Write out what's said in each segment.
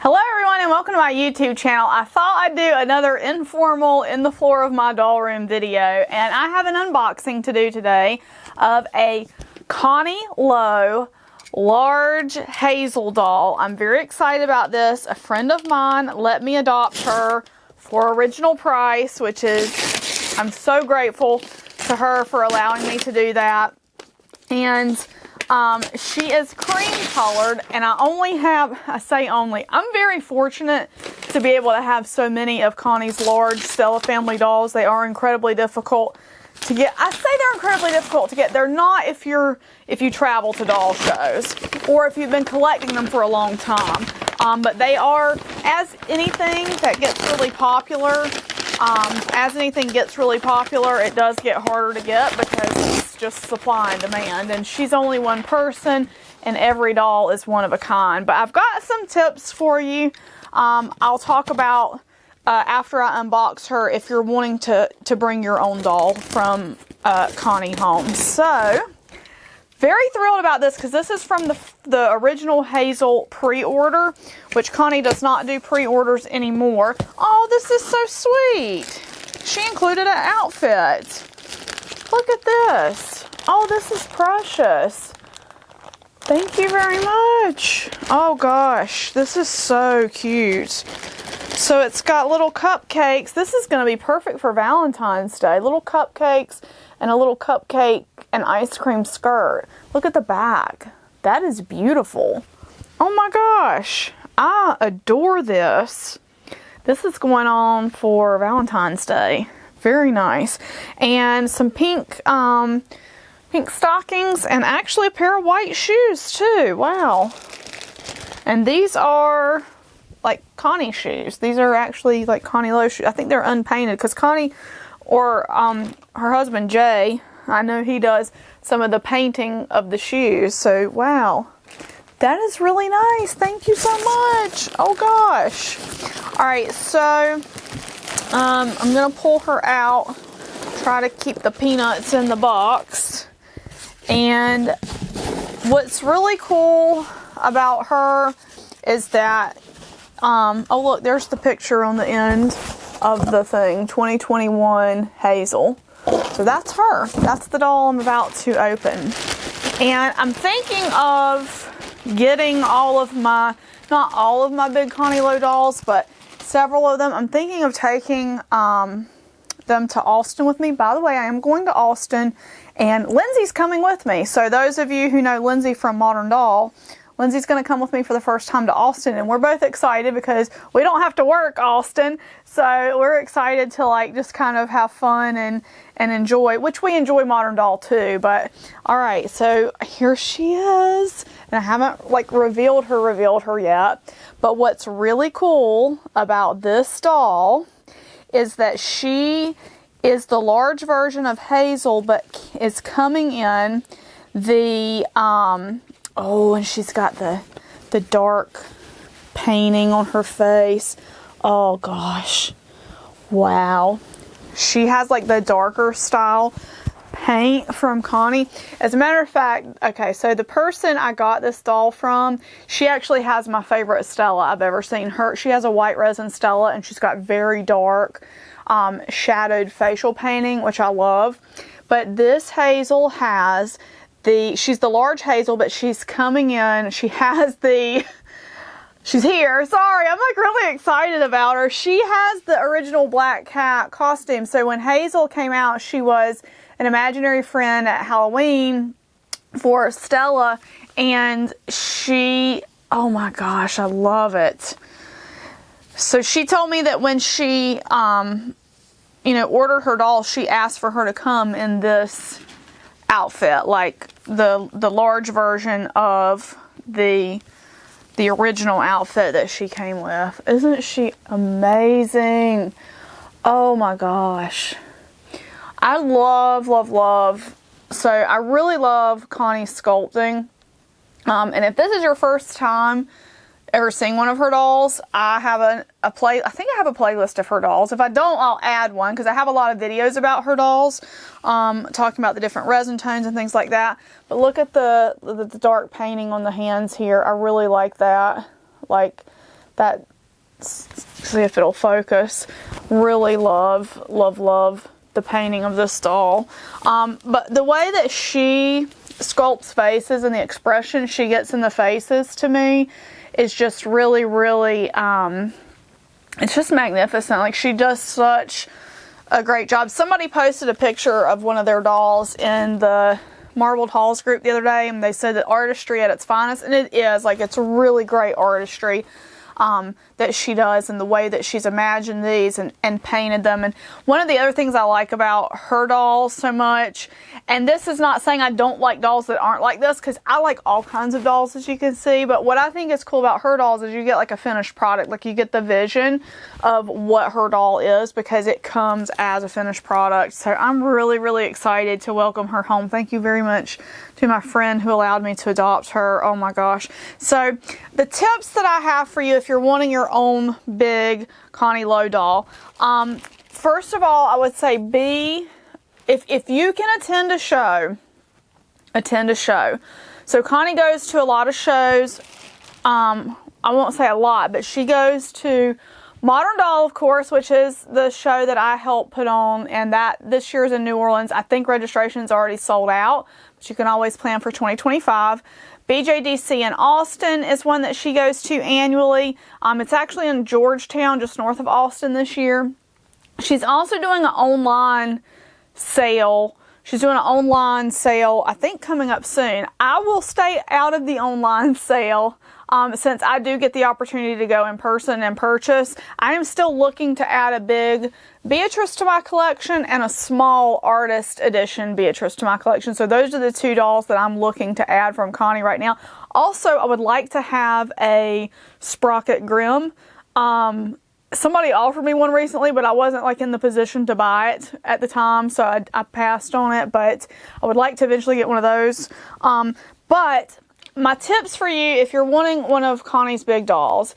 Hello everyone and welcome to my YouTube channel. I thought I'd do another informal in the floor of my doll room video, and I have an unboxing to do today of a Connie Lowe large Hazel doll. I'm very excited about this. A friend of mine let me adopt her for original price, which is, I'm so grateful to her for allowing me to do that. And she is cream colored, and I say only, I'm very fortunate to be able to have so many of Connie's large Stella family dolls. They are incredibly difficult to get. I say they're incredibly difficult to get. They're not if you travel to doll shows or if you've been collecting them for a long time. But they are, as anything that gets really popular, it does get harder to get because it's just supply and demand. And she's only one person, and every doll is one of a kind. But I've got some tips for you. I'll talk about after I unbox her if you're wanting to bring your own doll from Connie home. So, very thrilled about this because this is from the original Hazel pre-order, which Connie does not do pre-orders anymore. Oh, this is so sweet. She included an outfit. Look at this. Oh, this is precious. Thank you very much. Oh gosh, this is so cute. So it's got little cupcakes. This is going to be perfect for Valentine's Day. Little cupcakes and a little cupcake and ice cream skirt. Look at the back. That is beautiful. Oh my gosh. I adore this. This is going on for Valentine's Day. Very nice. And some pink stockings and actually a pair of white shoes too. Wow. And these are like Connie shoes. These are actually like Connie Lowe shoes. I think they're unpainted because Connie or her husband Jay, I know he does some of the painting of the shoes. So wow, that is really nice. Thank you so much. Oh gosh. All right, so I'm gonna pull her out, try to keep the peanuts in the box. And what's really cool about her is that oh look, there's the picture on the end of the thing, 2021 Hazel. So that's her. That's the doll I'm about to open. And I'm thinking of getting all of my, not all of my big Connie Lowe dolls, but several of them. I'm thinking of taking them to Austin with me. By the way, I am going to Austin, and Lindsay's coming with me. So those of you who know Lindsay from Modern Doll, Lindsay's going to come with me for the first time to Austin, and we're both excited because we don't have to work Austin. So we're excited to like just kind of have fun and enjoy, which we enjoy Modern Doll too. But all right, so here she is, and I haven't like revealed her yet. But what's really cool about this doll is that she is the large version of Hazel, but is coming in the oh, and she's got the dark painting on her face. Oh gosh. Wow. She has like the darker style paint from Connie. As a matter of fact, okay, so the person I got this doll from, she actually has my favorite Stella I've ever seen. She has a white resin Stella, and she's got very dark shadowed facial painting, which I love. But this Hazel has she's the large Hazel, but she's coming in. She has she's here. Sorry, I'm like really excited about her. She has the original black cat costume. So when Hazel came out, she was an imaginary friend at Halloween for Stella, and oh my gosh, I love it. So she told me that when she, ordered her doll, she asked for her to come in this outfit, like the large version of the original outfit that she came with. Isn't she amazing? Oh my gosh. I love. So I really love Connie's sculpting. And if this is your first time ever seen one of her dolls, I have I think I have a playlist of her dolls. If I don't, I'll add one because I have a lot of videos about her dolls, talking about the different resin tones and things like that. But look at the dark painting on the hands here. I really like that. Like See if it'll focus. Really love the painting of this doll. But the way that she sculpts faces and the expression she gets in the faces to me is just really, it's just magnificent. Like, she does such a great job. Somebody posted a picture of one of their dolls in the Marbled Halls group the other day, and they said that artistry at its finest, and it is. Like, it's really great artistry that she does, and the way that she's imagined these and painted them. And one of the other things I like about her dolls so much, and this is not saying I don't like dolls that aren't like this, because I like all kinds of dolls, as you can see, but what I think is cool about her dolls is you get like a finished product. Like, you get the vision of what her doll is because it comes as a finished product. So I'm really excited to welcome her home. Thank you very much to my friend who allowed me to adopt her. Oh my gosh. So the tips that I have for you if you're wanting your own big Connie Lowe doll, first of all, I would say if you can attend a show, attend a show. So Connie goes to a lot of shows. I won't say a lot, but she goes to Modern Doll, of course, which is the show that I helped put on, and that this year's in New Orleans. I think registration's already sold out, but you can always plan for 2025. BJDC in Austin is one that she goes to annually. It's actually in Georgetown, just north of Austin this year. She's also doing an online sale. She's doing an online sale, I think, coming up soon. I will stay out of the online sale since I do get the opportunity to go in person and purchase. I am still looking to add a big Beatrice to my collection and a small artist edition Beatrice to my collection. So those are the two dolls that I'm looking to add from Connie right now. Also, I would like to have a Sprocket Grimm. Somebody offered me one recently, but I wasn't like in the position to buy it at the time, so I passed on it, but I would like to eventually get one of those. But my tips for you, if you're wanting one of Connie's big dolls,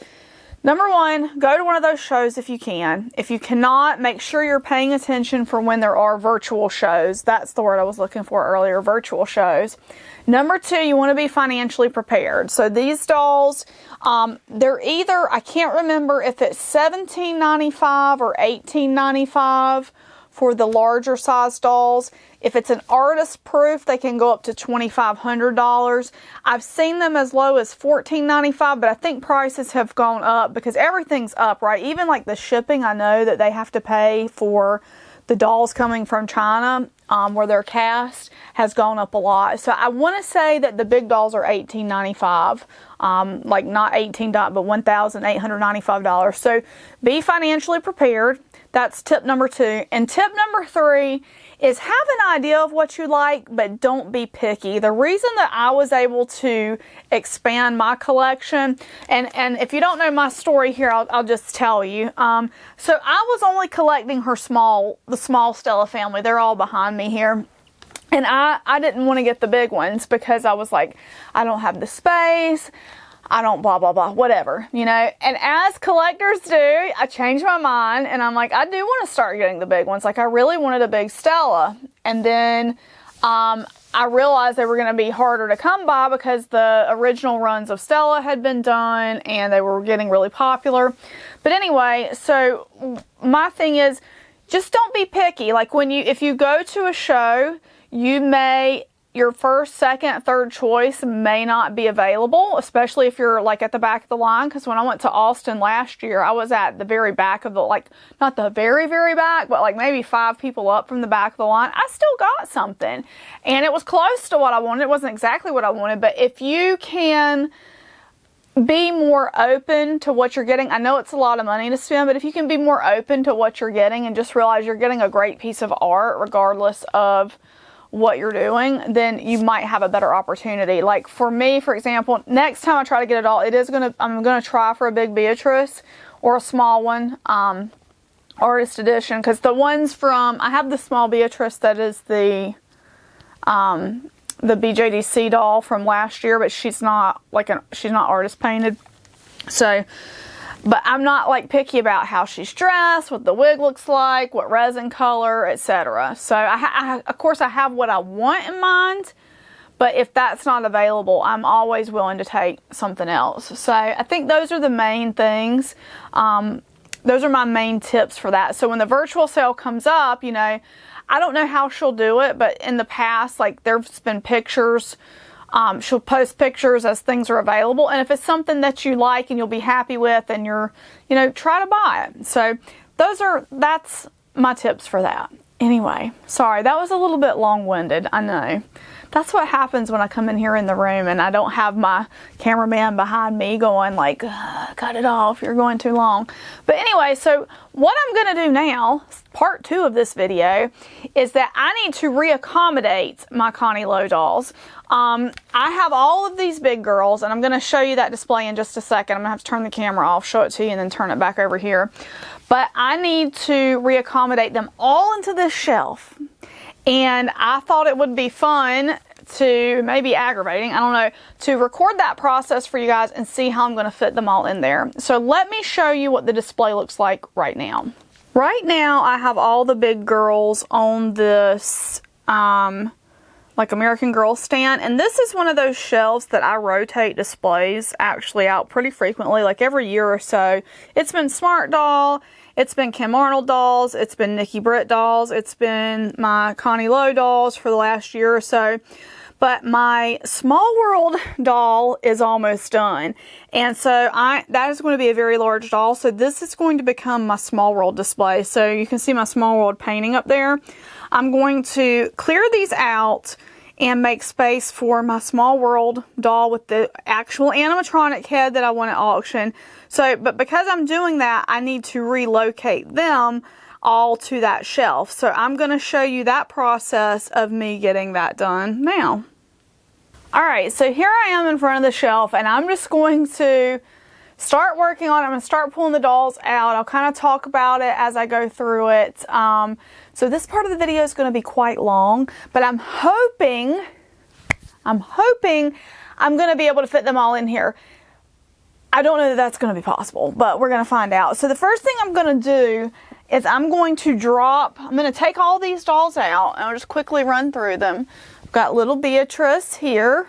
number one, go to one of those shows if you can. If you cannot, make sure you're paying attention for when there are virtual shows. That's the word I was looking for earlier, virtual shows. Number two, you want to be financially prepared. So these dolls, they're either, I can't remember if it's $17.95 or $18.95 for the larger size dolls. If it's an artist proof, they can go up to $2,500. I've seen them as low as $14.95, but I think prices have gone up because everything's up, right? Even like the shipping, I know that they have to pay for the dolls coming from China, where they're cast, has gone up a lot. So I want to say that the big dolls are $18.95, like not $18, but $1,895. So be financially prepared. That's tip number two. And tip number three is have an idea of what you like, but don't be picky. The reason that I was able to expand my collection, and if you don't know my story here, I'll just tell you. So I was only collecting the small Stella family. They're all behind me here. And I didn't want to get the big ones because I was like, I don't have the space. I don't blah, blah, blah, whatever, you know. And as collectors do, I changed my mind and I'm like, I do want to start getting the big ones. Like, I really wanted a big Stella. And then I realized they were going to be harder to come by because the original runs of Stella had been done and they were getting really popular. But anyway, so my thing is, just don't be picky. Like, if you go to a show, your first, second, third choice may not be available, especially if you're like at the back of the line. Because when I went to Austin last year, I was at the very back of the, like, not the very, very back, but like maybe 5 people up from the back of the line. I still got something and it was close to what I wanted. It wasn't exactly what I wanted, but if you can be more open to what you're getting, I know it's a lot of money to spend, but if you can be more open to what you're getting and just realize you're getting a great piece of art regardless of what you're doing, then you might have a better opportunity. Like for me, for example, next time I try to get a doll, I'm gonna try for a big Beatrice or a small one, artist edition, because the ones I have the small Beatrice that is the BJDC doll from last year, but she's not artist painted. So, but I'm not like picky about how she's dressed, what the wig looks like, what resin color, etc. So of course I have what I want in mind, But if that's not available, I'm always willing to take something else. So I think those are the main things. Those are my main tips for that. So when the virtual sale comes up, you know, I don't know how she'll do it, but in the past, like there's been pictures. She'll post pictures as things are available. And if it's something that you like and you'll be happy with and you're, you know, try to buy it. So that's my tips for that. Anyway, sorry, that was a little bit long-winded, I know. That's what happens when I come in here in the room and I don't have my cameraman behind me going like, cut it off, you're going too long. But anyway, so what I'm going to do now, part 2 of this video, is that I need to reaccommodate my Connie Lowe dolls. I have all of these big girls, and I'm going to show you that display in just a second. I'm going to have to turn the camera off, show it to you, and then turn it back over here. But I need to reaccommodate them all into this shelf. And I thought it would be fun to, maybe aggravating, I don't know, to record that process for you guys and see how I'm going to fit them all in there. So let me show you what the display looks like right now. Right now I have all the big girls on this like American Girl stand, and this is one of those shelves that I rotate displays actually out pretty frequently, like every year or so. It's been Smart Doll, it's been Kim Arnold dolls, it's been Nikki Britt dolls, it's been my Connie Lowe dolls for the last year or so. But my Small World doll is almost done. And so that is going to be a very large doll. So this is going to become my Small World display. So you can see my Small World painting up there. I'm going to clear these out and make space for my Small World doll with the actual animatronic head that I want to auction. So, but because I'm doing that, I need to relocate them all to that shelf. So I'm going to show you that process of me getting that done now. Alright, so here I am in front of the shelf, and I'm just going to start working on it. I'm going to start pulling the dolls out. I'll kind of talk about it as I go through it. So this part of the video is going to be quite long, but I'm hoping I'm going to be able to fit them all in here. I don't know that that's going to be possible, but we're going to find out. So the first thing I'm going to do is I'm going to take all these dolls out, and I'll just quickly run through them. I've got little Beatrice here.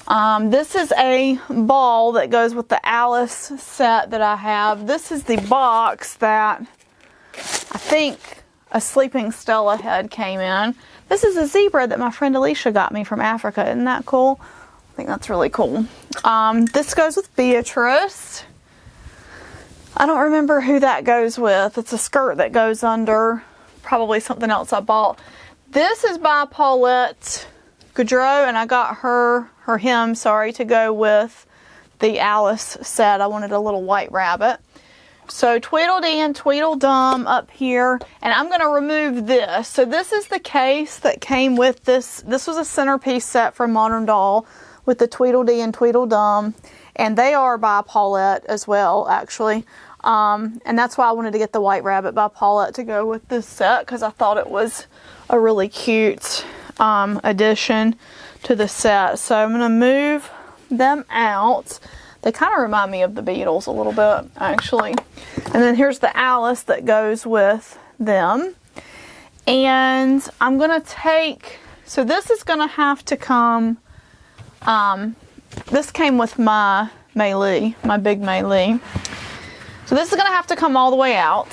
This is a ball that goes with the Alice set that I have. This is the box that I think a sleeping Stella head came in. This is a zebra that my friend Alicia got me from Africa. Isn't that cool? I think that's really cool. This goes with Beatrice. I don't remember who that goes with. It's a skirt that goes under. Probably something else I bought. This is by Paulette Goudreau, and I got him, to go with the Alice set. I wanted a little white rabbit. So Tweedledee and Tweedledum up here, and I'm going to remove this. So this is the case that came with this. This was a centerpiece set from Modern Doll with the Tweedledee and Tweedledum, and they are by Paulette as well, actually. And that's why I wanted to get the White Rabbit by Paulette to go with this set, because I thought it was a really cute addition to the set. So I'm going to move them out. They kind of remind me of the Beatles a little bit, actually. And then here's the Alice that goes with them. And I'm going to take, so this is going to have to come, this came with my Mei-Li, my big Mei-Li. So this is going to have to come all the way out,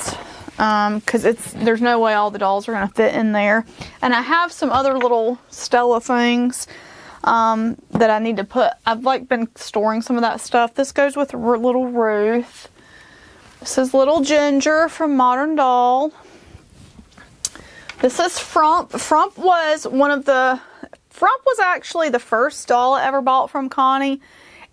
because there's no way all the dolls are going to fit in there. And I have some other little Stella things that I need to put. I've been storing some of that stuff. This goes with little Ruth. This is little Ginger from Modern Doll. This is Frump. Frump was actually the first doll I ever bought from Connie,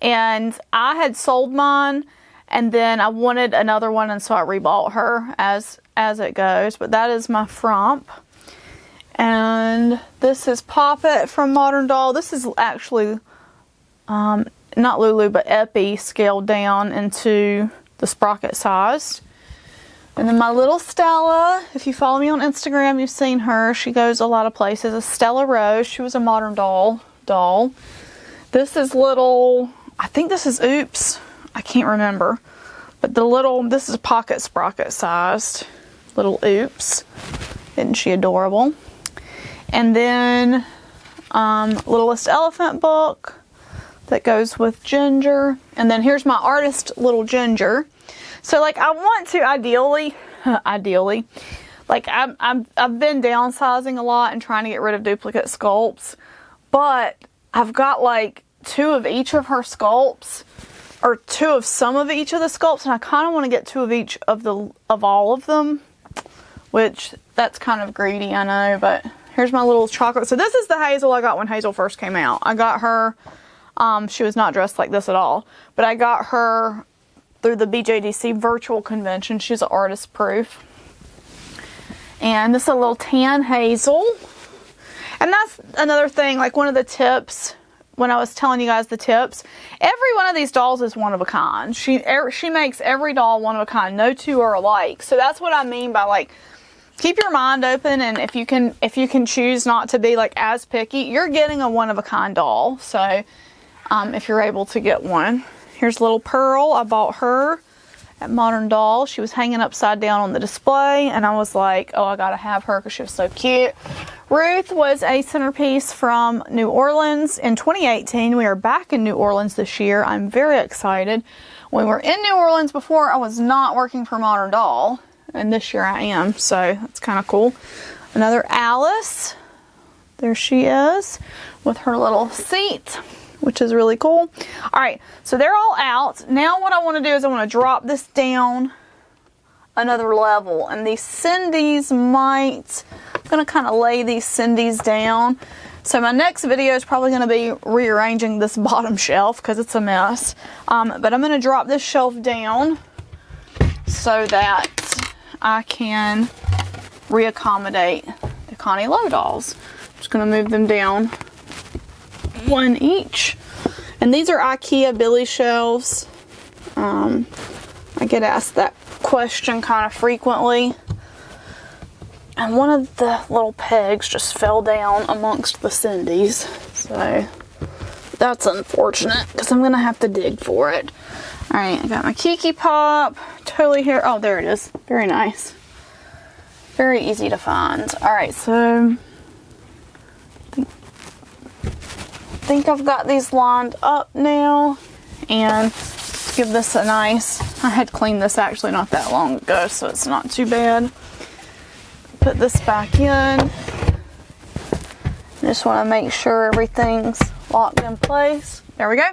and I had sold mine, and then I wanted another one, and so I rebought her as it goes. But that is my Frump. And this is Poppet from Modern Doll. This is actually not Lulu, but Epi scaled down into the sprocket sized. And then my little Stella, if you follow me on Instagram, you've seen her. She goes a lot of places. A Stella Rose. She was a Modern Doll doll. This is little, I think this is Oops. I can't remember. But this is pocket sprocket sized. Little Oops. Isn't she adorable? And then Littlest Elephant book that goes with Ginger. And then here's my artist little Ginger. So like I want to ideally, like I've been downsizing a lot and trying to get rid of duplicate sculpts, but I've got like 2 of each of her sculpts, or 2 of some of each of the sculpts, and I kind of want to get 2 of each of all of them, which that's kind of greedy, I know, but here's my little chocolate. So this is the Hazel I got when Hazel first came out. I got her, she was not dressed like this at all, but I got her through the BJDC virtual convention. She's an artist proof. And this is a little tan Hazel. And that's another thing, like one of the tips, when I was telling you guys the tips, every one of these dolls is one of a kind. She makes every doll one of a kind. No 2 are alike. So that's what I mean by like, keep your mind open, and if you can choose not to be like as picky, you're getting a one of a kind doll. So if you're able to get one. Here's little Pearl. I bought her at Modern Doll. She was hanging upside down on the display, and I was like, oh, I gotta have her because she was so cute. Ruth was a centerpiece from New Orleans in 2018. We are back in New Orleans this year. I'm very excited. When we were in New Orleans before, I was not working for Modern Doll, and this year I am, so that's kind of cool. Another Alice. There she is with her little seat, which is really cool. All right, so they're all out. Now what I want to do is I want to drop this down another level. And these Cindy's might, I'm going to kind of lay these Cindy's down. So my next video is probably going to be rearranging this bottom shelf because it's a mess. But I'm going to drop this shelf down so that I can reaccommodate the Connie Lowe dolls. I'm just going to move them down 1 each. And these are IKEA Billy shelves. I get asked that question kind of frequently. And one of the little pegs just fell down amongst the Cindy's. So that's unfortunate because I'm going to have to dig for it. Alright, I got my Kiki Pop. Totally here. Oh, there it is. Very nice. Very easy to find. Alright, so I think I've got these lined up now. And give this a nice, I had cleaned this actually not that long ago, so it's not too bad. Put this back in. Just want to make sure everything's locked in place. There we go.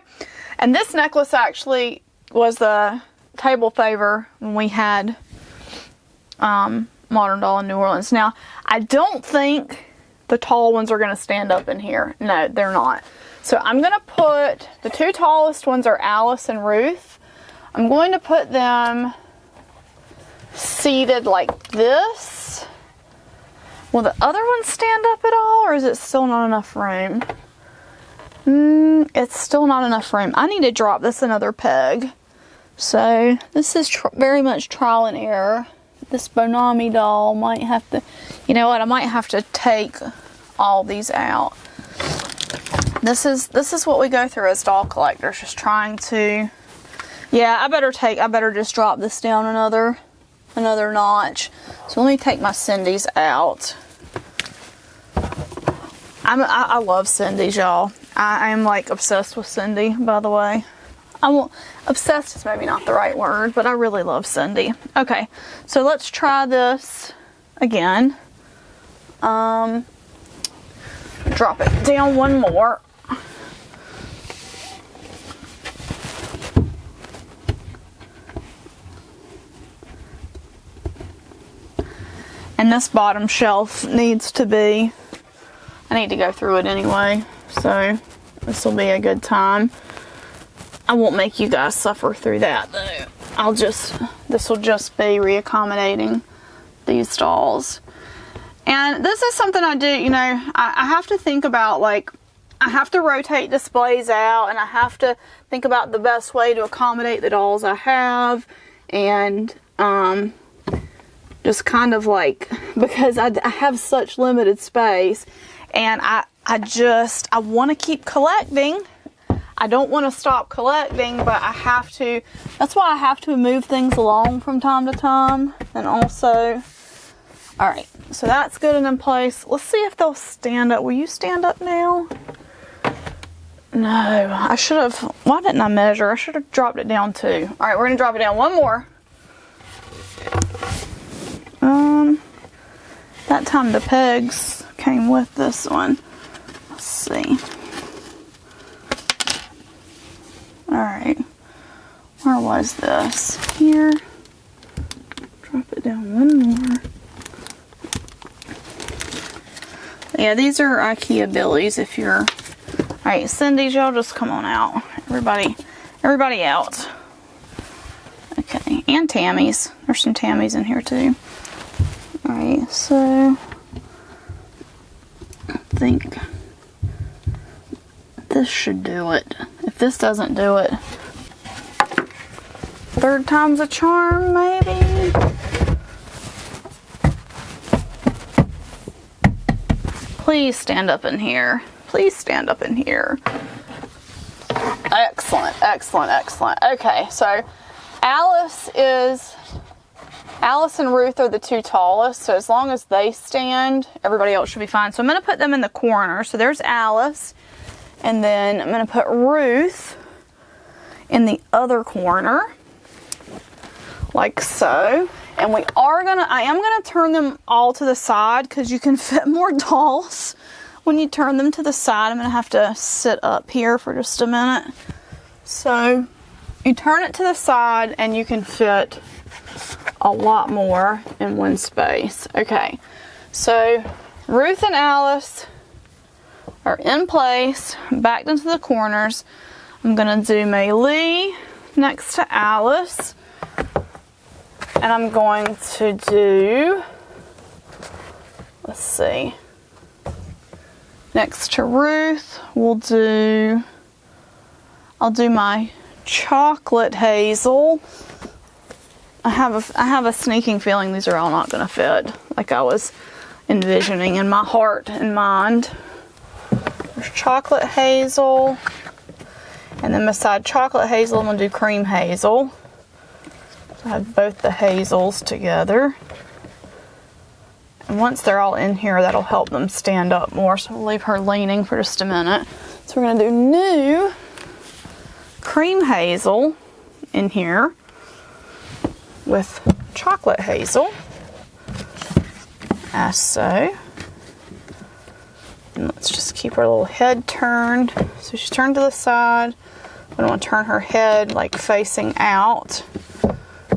And this necklace actually was the table favor when we had Modern Doll in New Orleans. Now, I don't think the tall ones are going to stand up in here. No, they're not. So I'm going to put, the 2 tallest ones are Alice and Ruth. I'm going to put them seated like this. Will the other ones stand up at all, or is it still not enough room? It's still not enough room. I need to drop this another peg. So this is very much trial and error. This Bonami doll might have to, you know what, I might have to take all these out. This is what we go through as doll collectors, just trying to, yeah, I better just drop this down another notch. So let me take my Cindy's out. I love Cindy's, y'all. I am like obsessed with Cindy, by the way. Obsessed is maybe not the right word, but I really love Cindy. Okay, so let's try this again. Drop it down one more. And this bottom shelf needs to be, I need to go through it anyway, so this will be a good time. I won't make you guys suffer through that though. This will just be reaccommodating these dolls. And this is something I do, you know, I have to think about, like, I have to rotate displays out, and I have to think about the best way to accommodate the dolls I have, and just kind of like, because I have such limited space, and I want to keep collecting. I don't want to stop collecting, but I have to, that's why I have to move things along from time to time. And also, alright, so that's good and in place. Let's see if they'll stand up. Will you stand up now? No, I should have. Why didn't I measure? I should have dropped it down too. All right, we're gonna drop it down one more. That time the pegs came with this one. Let's see. All right, where was this? Here. Drop it down one more. Yeah, these are IKEA Billies if you're... Alright, Cindy's, y'all just come on out. Everybody out. Okay, and Tammy's. There's some Tammy's in here too. Alright, so... I think this should do it. If this doesn't do it, third time's a charm, maybe? Please stand up in here. Please stand up in here. Excellent, excellent, excellent. Okay, so Alice and Ruth are the two tallest, so as long as they stand, everybody else should be fine. So I'm going to put them in the corner. So there's Alice, and then I'm going to put Ruth in the other corner, like so. And I am gonna turn them all to the side because you can fit more dolls when you turn them to the side. I'm gonna have to sit up here for just a minute. So you turn it to the side and you can fit a lot more in one space. Okay, so Ruth and Alice are in place, backed into the corners. I'm gonna do Maylee next to Alice. And I'm going to do, let's see, next to Ruth, I'll do my chocolate Hazel. I have a sneaking feeling these are all not going to fit like I was envisioning in my heart and mind. There's chocolate Hazel, and then beside chocolate Hazel, I'm going to do cream Hazel. I have both the Hazels together. And once they're all in here, that'll help them stand up more. So we'll leave her leaning for just a minute. So we're going to do new cream Hazel in here with chocolate Hazel, as so. And let's just keep her little head turned. So she's turned to the side. I want to turn her head like facing out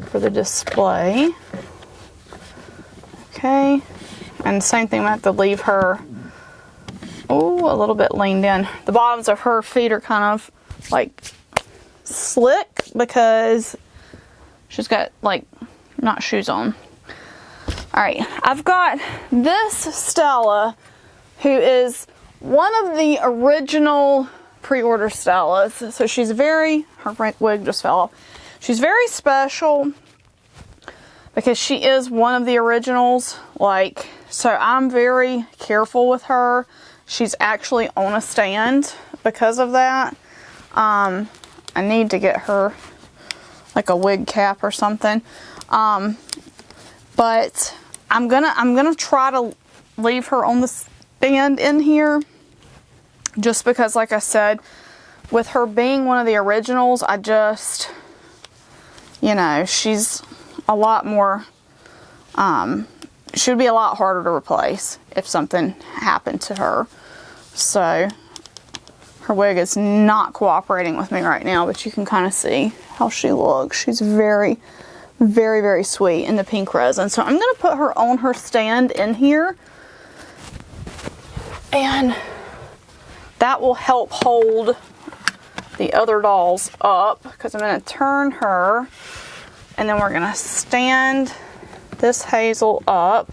for the display. Okay, and same thing, I have to leave her a little bit leaned in. The bottoms of her feet are kind of like slick because she's got like not shoes on. Alright, I've got this Stella, who is one of the original pre-order Stellas. So she's her wig just fell off. She's very special because she is one of the originals. So I'm very careful with her. She's actually on a stand because of that. I need to get her like a wig cap or something. But I'm gonna try to leave her on the stand in here, just because, like I said, with her being one of the originals, I just, she's a lot more, she would be a lot harder to replace if something happened to her. So her wig is not cooperating with me right now, but you can kind of see how she looks. She's very, very, very sweet in the pink resin. So I'm going to put her on her stand in here, and that will help hold the other dolls up, because I'm going to turn her, and then we're going to stand this Hazel up.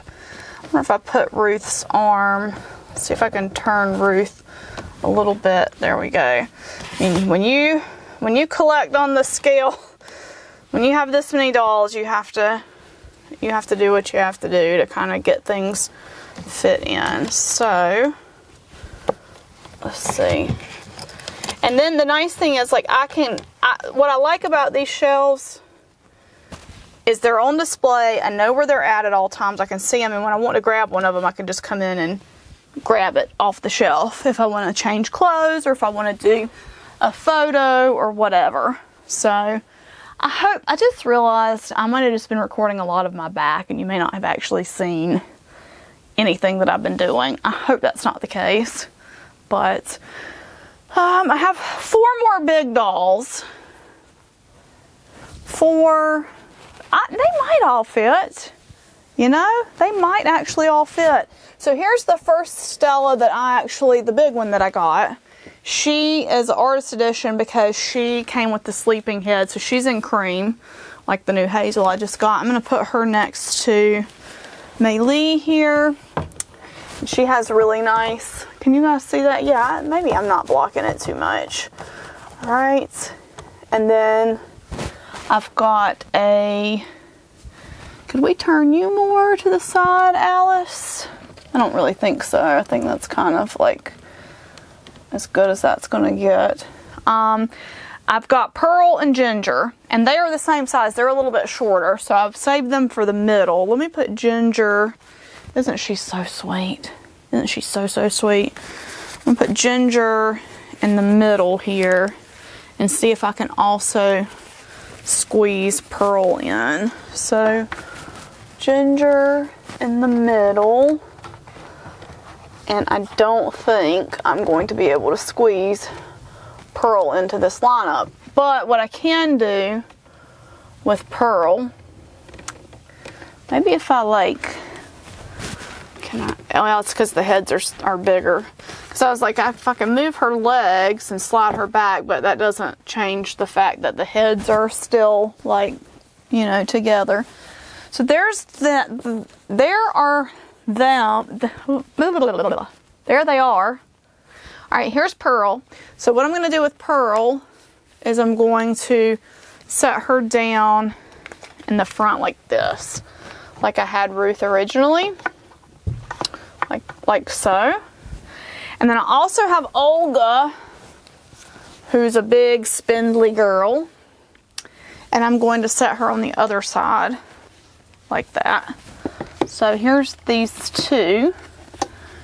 I wonder if I put Ruth's arm. Let's see if I can turn Ruth a little bit. There we go. I mean, when you collect on the scale, when you have this many dolls, you have to do what you have to do to kind of get things fit in. So let's see. And then the nice thing is, like, what I like about these shelves is they're on display. I know where they're at all times. I can see them, and when I want to grab one of them, I can just come in and grab it off the shelf if I want to change clothes or if I want to do a photo or whatever. So I just realized I might have just been recording a lot of my back, and you may not have actually seen anything that I've been doing. I hope that's not the case. But I have 4 more big dolls. They might all fit. You know, they might actually all fit. So here's the first Stella that the big one that I got. She is artist edition because she came with the sleeping head. So she's in cream, like the new Hazel I just got. I'm going to put her next to Mei Lee here. She has really nice, can you guys see that? Yeah, maybe I'm not blocking it too much. All right. And then I've got could we turn you more to the side, Alice? I don't really think so. I think that's kind of like as good as that's going to get. I've got Pearl and Ginger, and they are the same size. They're a little bit shorter, so I've saved them for the middle. Let me put Ginger. Isn't she so sweet? Isn't she so sweet? I'm going to put Ginger in the middle here and see if I can also squeeze Pearl in. So Ginger in the middle. And I don't think I'm going to be able to squeeze Pearl into this lineup. But what I can do with Pearl, maybe if I well, it's because the heads are bigger. So I was like, if I can move her legs and slide her back, but that doesn't change the fact that the heads are still together. So there they are. All right, here's Pearl. So what I'm going to do with Pearl is I'm going to set her down in the front like this, like I had Ruth originally, like so. And then I also have Olga, who's a big spindly girl, and I'm going to set her on the other side like that. So here's these two.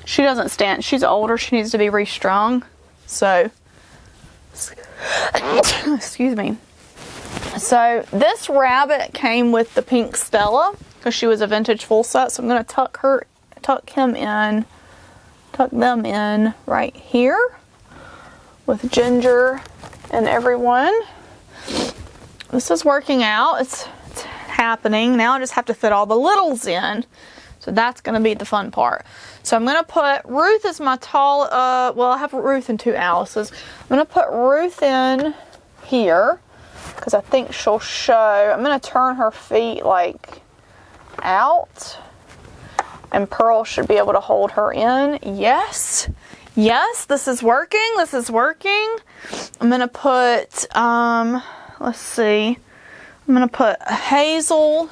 She doesn't stand. She's older. She needs to be restrung. So, excuse me. So this rabbit came with the pink Stella because she was a vintage full set. So I'm going to tuck them in right here with Ginger and everyone. This is working out. It's happening. Now I just have to fit all the littles in. So that's going to be the fun part. So I'm going to put Ruth as my tall, well, I have Ruth and 2 Alice's. I'm going to put Ruth in here because I think she'll show. I'm going to turn her feet like out, and Pearl should be able to hold her in. Yes. Yes, this is working. This is working. I'm going to put, let's see. I'm going to put Hazel.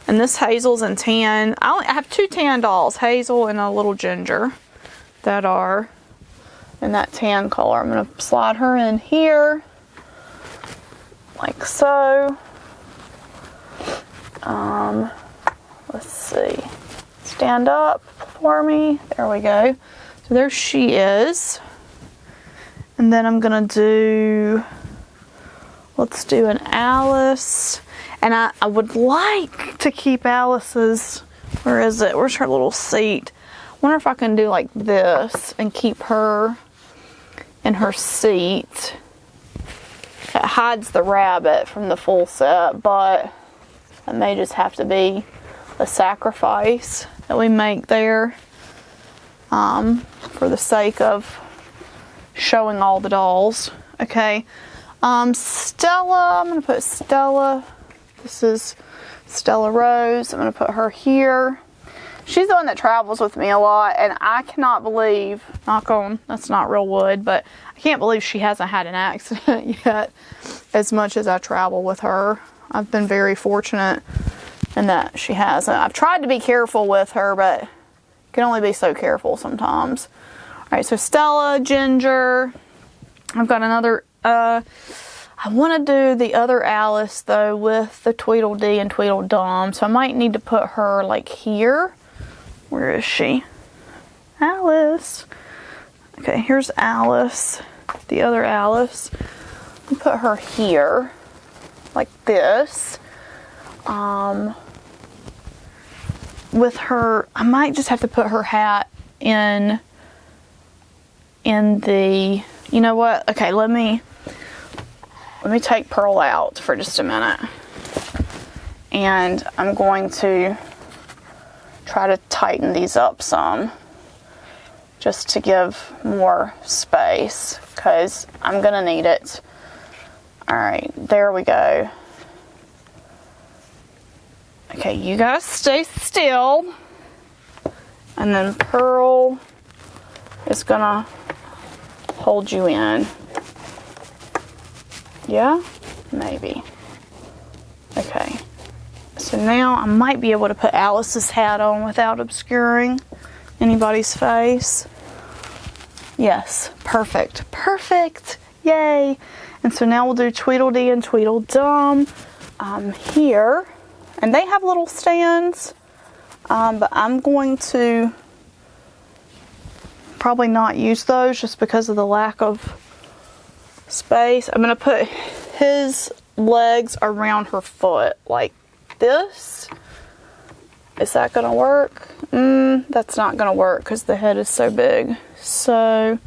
And this Hazel's in tan. I have 2 tan dolls, Hazel and a little Ginger, that are in that tan color. I'm going to slide her in here, like so. Let's see. Stand up for me. There we go. So there she is. And then I'm going to do, let's do an Alice. And I would like to keep Alice's, where is it? Where's her little seat? I wonder if I can do like this and keep her in her seat. It hides the rabbit from the full set, but it may just have to be a sacrifice that we make there for the sake of showing all the dolls. Okay. Stella, I'm going to put Stella. This is Stella Rose. I'm going to put her here. She's the one that travels with me a lot, and I cannot believe, knock on, that's not real wood, but I can't believe she hasn't had an accident yet as much as I travel with her. I've been very fortunate in that she hasn't. I've tried to be careful with her, but you can only be so careful sometimes. All right, so Stella, Ginger. I've got another, I I want to do the other Alice though with the Tweedledee and Tweedledum, so I might need to put her like here. Where is she? Alice. Okay, here's Alice, the other Alice. I'll put her here, like this. With her, I might just have to put her hat in the, you know what? Okay, let me take Pearl out for just a minute. And I'm going to try to tighten these up some, just to give more space, because I'm gonna need it. All right, there we go. Okay, you guys stay still. And then Pearl is gonna hold you in. Yeah? Maybe. Okay. So now I might be able to put Alice's hat on without obscuring anybody's face. Yes, perfect. Perfect! Yay! And so now we'll do Tweedledee and Tweedledum here. And they have little stands, but I'm going to probably not use those just because of the lack of space. I'm going to put his legs around her foot like this. Is that going to work? That's not going to work because the head is so big. So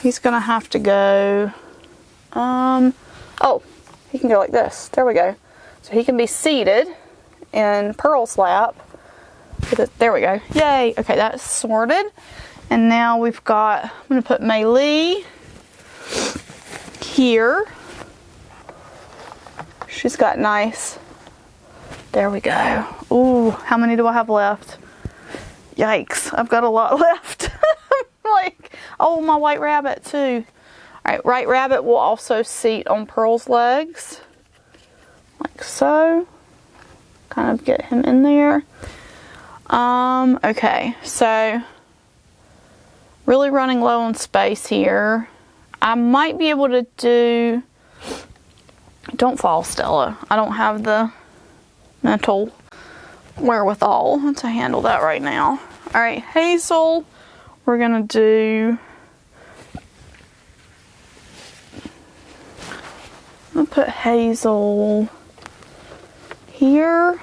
he's going to have to go, oh, he can go like this. There we go. So he can be seated in Pearl's lap. There we go. Yay. Okay, that's sorted. And now we've got, I'm going to put Mei Lee here. She's got nice. There we go. Ooh, how many do I have left? Yikes, I've got a lot left. Like, oh, my White Rabbit too. All right, White Rabbit will also seat on Pearl's legs. Like so. Kind of get him in there. Okay, so really running low on space here. I might be able to do, don't fall, Stella. I don't have the mental wherewithal to handle that right now. All right, Hazel, we're gonna do, I'll put Hazel here,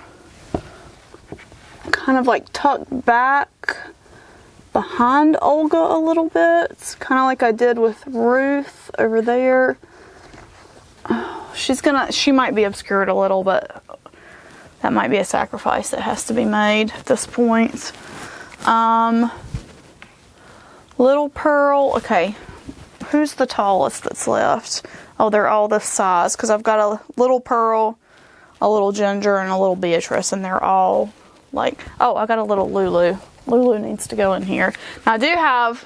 kind of like tucked back behind Olga a little bit, kind of like I did with Ruth over there. She might be obscured a little, but that might be a sacrifice that has to be made at this point. Little Pearl, okay, who's the tallest that's left? Oh, they're all this size, because I've got a little Pearl, a little Ginger, and a little Beatrice, and they're all like, oh, I got a little Lulu. Lulu needs to go in here. Now, I do have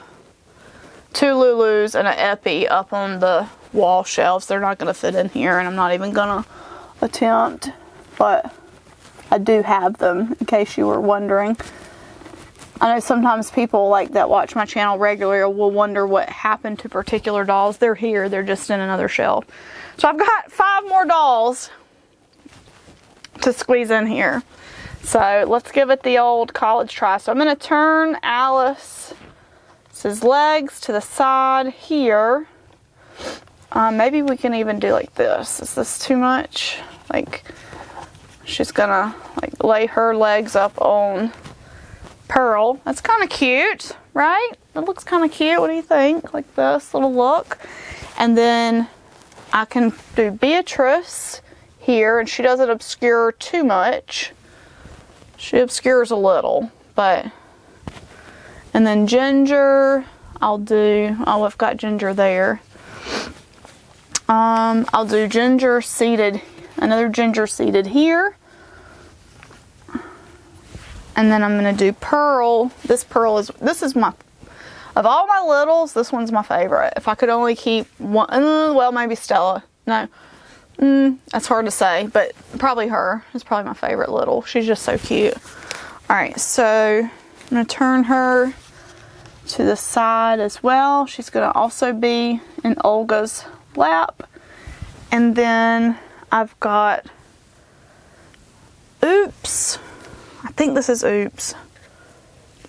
2 Lulus and an Epi up on the wall shelves. They're not going to fit in here, and I'm not even going to attempt, but I do have them, in case you were wondering. I know sometimes people like that watch my channel regularly will wonder what happened to particular dolls. They're here. They're just in another shelf. So I've got 5 more dolls to squeeze in here. So let's give it the old college try. So I'm going to turn Alice's legs to the side here. Maybe we can even do like this. Is this too much? Like, she's going to like lay her legs up on Pearl. That's kind of cute, right? That looks kind of cute. What do you think? Like this little look. And then I can do Beatrice here, and she doesn't obscure too much. She obscures a little, but, and then Ginger, I'll do, oh, I've got Ginger there. I'll do Ginger seated, another Ginger seated here. And then I'm going to do Pearl. This is my, of all my littles, this one's my favorite. If I could only keep one, well, maybe Stella. No. That's hard to say, but probably her is probably my favorite little. She's just so cute. All right, so I'm going to turn her to the side as well. She's going to also be in Olga's lap. And then I've got Oops. I think this is Oops.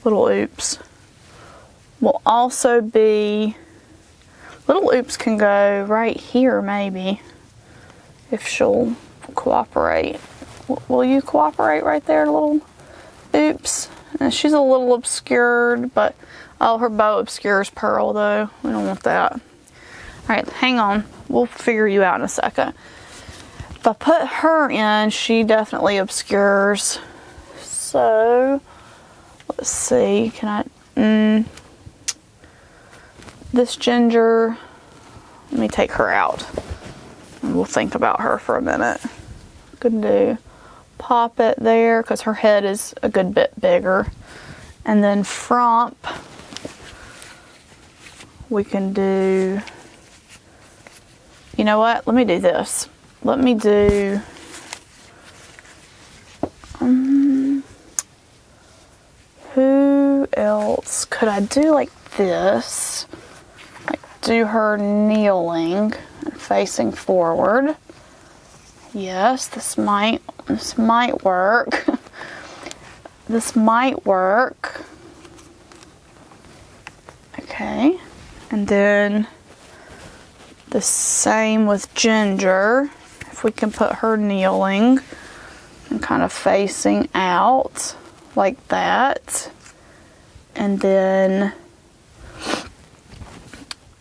Little Oops. Will also be, Little Oops can go right here maybe, if she'll cooperate. Will you cooperate right there, Little Oops? And she's a little obscured, but oh, her bow obscures Pearl though. We don't want that. Alright, hang on. We'll figure you out in a second. If I put her in, she definitely obscures. So, let's see. Can I... this Ginger, let me take her out. And we'll think about her for a minute. Could do pop it there, because her head is a good bit bigger. And then Frump, we can do... You know what? Let me do this. Let me do... who else could I do like this? Like do her kneeling and facing forward. Yes, this might work. This might work. Okay. And then the same with Ginger. If we can put her kneeling and kind of facing out like that. And then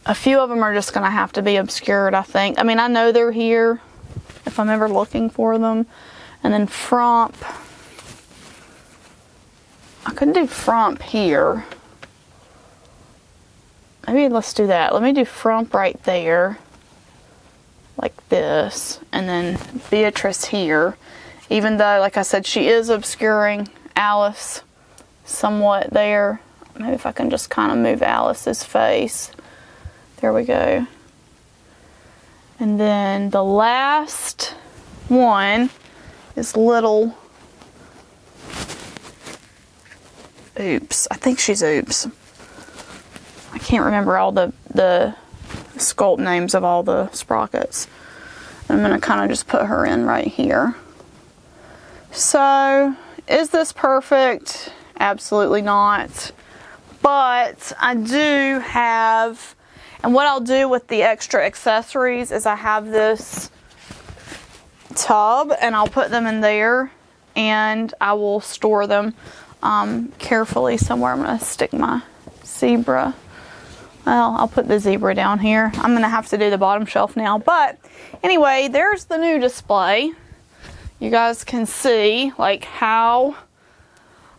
a few of them are just going to have to be obscured, I think. I mean, I know they're here if I'm ever looking for them. And then Frump. I could do Frump here. Maybe let's do that. Let me do Frump right there. Like this. And then Beatrice here. Even though, like I said, she is obscuring Alice somewhat there. Maybe if I can just kind of move Alice's face. There we go. And then the last one is Little Oops. I think she's Oops. I can't remember all the sculpt names of all the sprockets. I'm going to kind of just put her in right here. So, is this perfect? Absolutely not. But I do have, and what I'll do with the extra accessories is I have this tub and I'll put them in there and I will store them carefully somewhere. I'm going to stick my zebra. Well, I'll put the zebra down here. I'm going to have to do the bottom shelf now. But anyway, there's the new display. You guys can see like how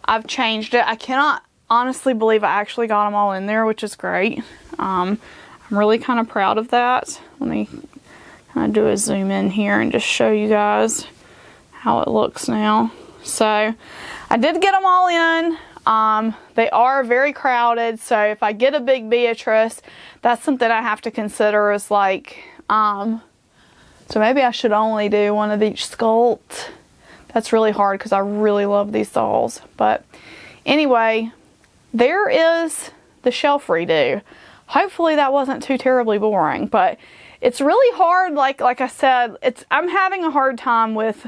I've changed it. I cannot honestly believe I actually got them all in there, which is great. I'm really kind of proud of that. Let me kind of do a zoom in here and just show you guys how it looks now. So I did get them all in. They are very crowded, so if I get a big Beatrice, that's something I have to consider is like, so maybe I should only do one of each sculpt. That's really hard because I really love these dolls. But anyway, there is the shelf redo. Hopefully that wasn't too terribly boring, but it's really hard. Like I said, I'm having a hard time with,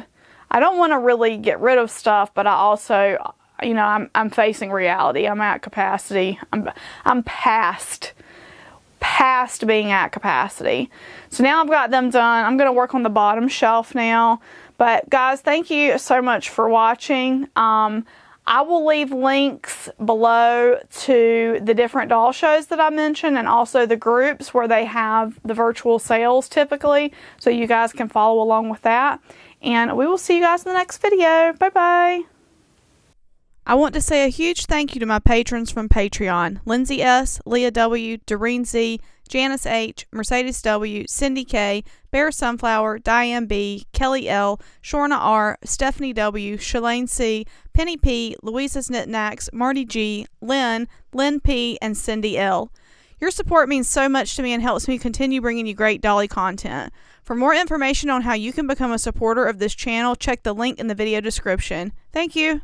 I don't want to really get rid of stuff, but I also, you know, I'm facing reality. I'm at capacity. I'm past being at capacity. So now I've got them done. I'm going to work on the bottom shelf now. But guys, thank you so much for watching. I will leave links below to the different doll shows that I mentioned and also the groups where they have the virtual sales typically, so you guys can follow along with that. And we will see you guys in the next video. Bye-bye. I want to say a huge thank you to my patrons from Patreon: Lindsay S., Leah W., Doreen Z., Janice H., Mercedes W., Cindy K., Bear Sunflower, Diane B., Kelly L., Shorna R., Stephanie W., Shalane C., Penny P., Louisa's Knickknacks, Marty G., Lynn P., and Cindy L. Your support means so much to me and helps me continue bringing you great dolly content. For more information on how you can become a supporter of this channel, check the link in the video description. Thank you.